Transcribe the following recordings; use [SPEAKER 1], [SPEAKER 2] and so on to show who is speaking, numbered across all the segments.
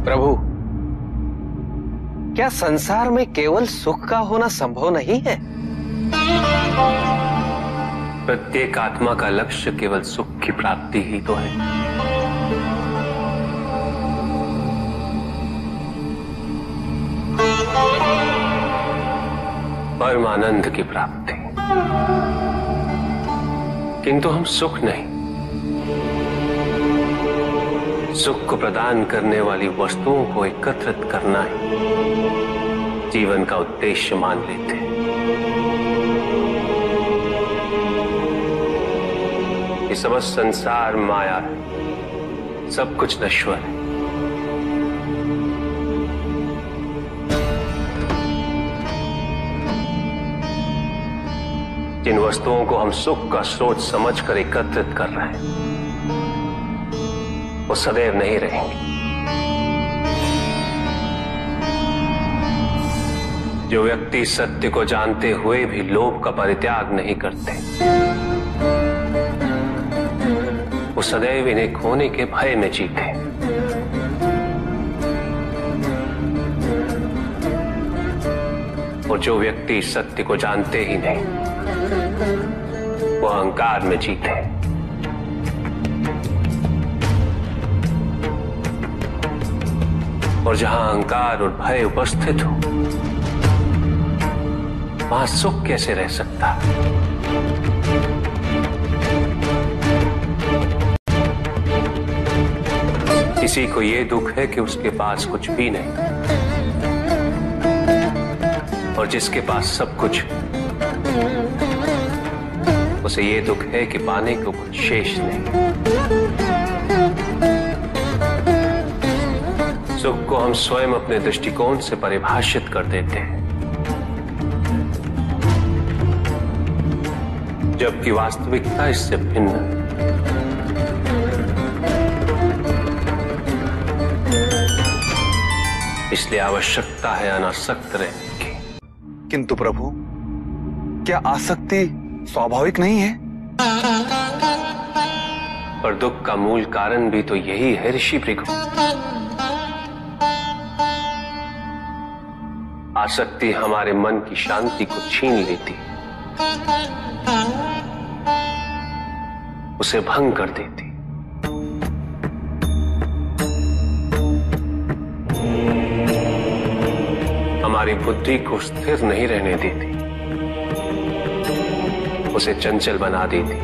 [SPEAKER 1] प्रभु, क्या संसार में केवल सुख का होना संभव नहीं है?
[SPEAKER 2] प्रत्येक आत्मा का लक्ष्य केवल सुख की प्राप्ति ही तो है। परमानंद की प्राप्ति। किंतु हम सुख नहीं, सुख को प्रदान करने वाली वस्तुओं को एकत्रित करना ही जीवन का उद्देश्य मान लेते हैं। ये समस्त संसार माया है, सब कुछ नश्वर है। जिन वस्तुओं को हम सुख का स्रोत समझकर एकत्रित कर रहे हैं वो सदैव नहीं रहेंगे। जो व्यक्ति सत्य को जानते हुए भी लोभ का परित्याग नहीं करते, वो सदैव इन्हें खोने के भय में जीते। और जो व्यक्ति सत्य को जानते ही नहीं, वो अहंकार में जीते। और जहां अहंकार और भय उपस्थित हो, वहां सुख कैसे रह सकता? किसी को ये दुख है कि उसके पास कुछ भी नहीं, और जिसके पास सब कुछ, उसे ये दुख है कि पाने को कुछ शेष नहीं। सुख को हम स्वयं अपने दृष्टिकोण से परिभाषित कर देते हैं, जबकि वास्तविकता इससे भिन्न है। इसलिए आवश्यकता है अनासक्त रहने की।
[SPEAKER 3] किंतु प्रभु, क्या आसक्ति स्वाभाविक नहीं है?
[SPEAKER 2] और दुख का मूल कारण भी तो यही है ऋषि भृगु। आसक्ति हमारे मन की शांति को छीन लेती, उसे भंग कर देती। हमारी बुद्धि को स्थिर नहीं रहने देती, उसे चंचल बना देती।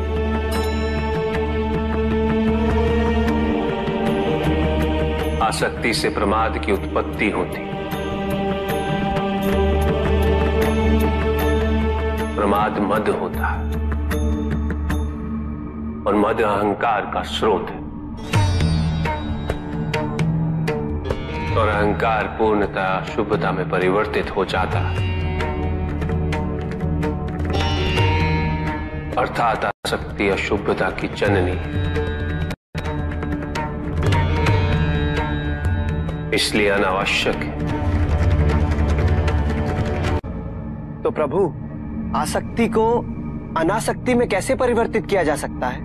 [SPEAKER 2] आसक्ति से प्रमाद की उत्पत्ति होती, प्रमाद मद होता है, और मद अहंकार का स्रोत है। और अहंकार पूर्णतः शुभता में परिवर्तित हो जाता है, अर्थात आसक्ति अशुभता की जननी। इसलिए अनावश्यक है।
[SPEAKER 1] तो प्रभु, आसक्ति को अनासक्ति में कैसे परिवर्तित किया जा सकता है?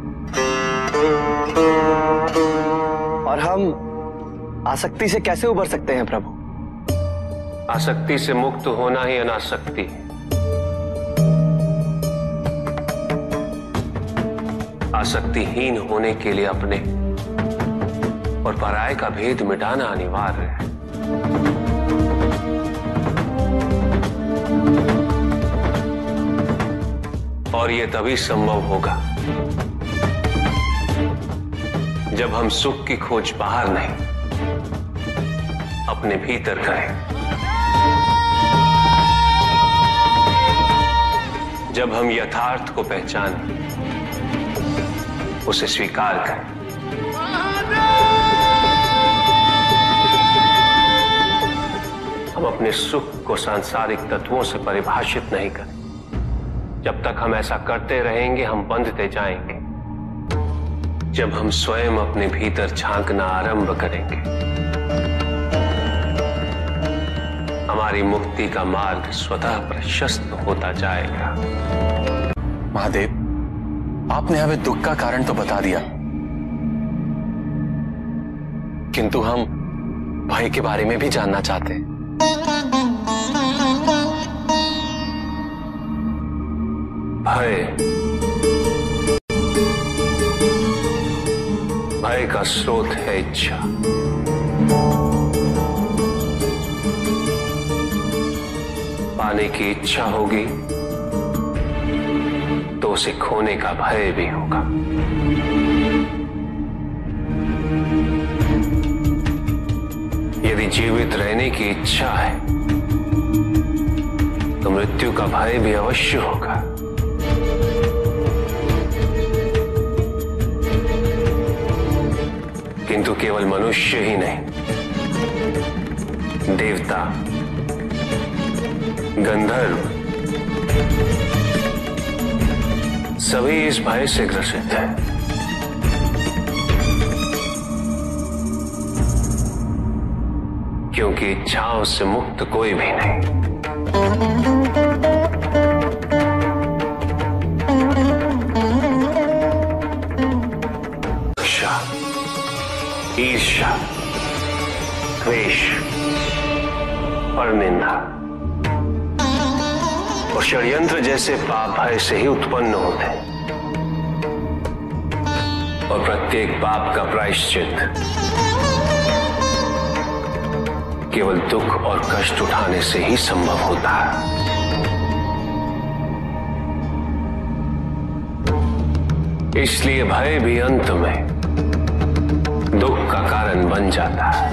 [SPEAKER 1] और हम आसक्ति से कैसे उबर सकते हैं प्रभु?
[SPEAKER 2] आसक्ति से मुक्त होना ही अनासक्ति है। आसक्तिहीन होने के लिए अपने और पराये का भेद मिटाना अनिवार्य है। और यह तभी संभव होगा जब हम सुख की खोज बाहर नहीं, अपने भीतर करें। जब हम यथार्थ को पहचानें, उसे स्वीकार करें। हम अपने सुख को सांसारिक तत्वों से परिभाषित नहीं करें। जब तक हम ऐसा करते रहेंगे, हम बंधते जाएंगे। जब हम स्वयं अपने भीतर झांकना आरंभ करेंगे, हमारी मुक्ति का मार्ग स्वतः प्रशस्त होता जाएगा।
[SPEAKER 3] महादेव, आपने हमें दुख का कारण तो बता दिया, किंतु हम भाई के बारे में भी जानना चाहते हैं।
[SPEAKER 2] भय का स्रोत है इच्छा। पाने की इच्छा होगी तो उसे खोने का भय भी होगा। यदि जीवित रहने की इच्छा है तो मृत्यु का भय भी अवश्य होगा। किंतु केवल मनुष्य ही नहीं, देवता, गंधर्व सभी इस भय से ग्रसित हैं। क्योंकि इच्छाओं से मुक्त कोई भी नहीं। ईर्ष्या, द्वेष और निंदा और षड्यंत्र जैसे पाप भय से ही उत्पन्न होते हैं। और प्रत्येक पाप का प्रायश्चित केवल दुख और कष्ट उठाने से ही संभव होता है। इसलिए भय भी अंत में दुख का कारण बन जाता है।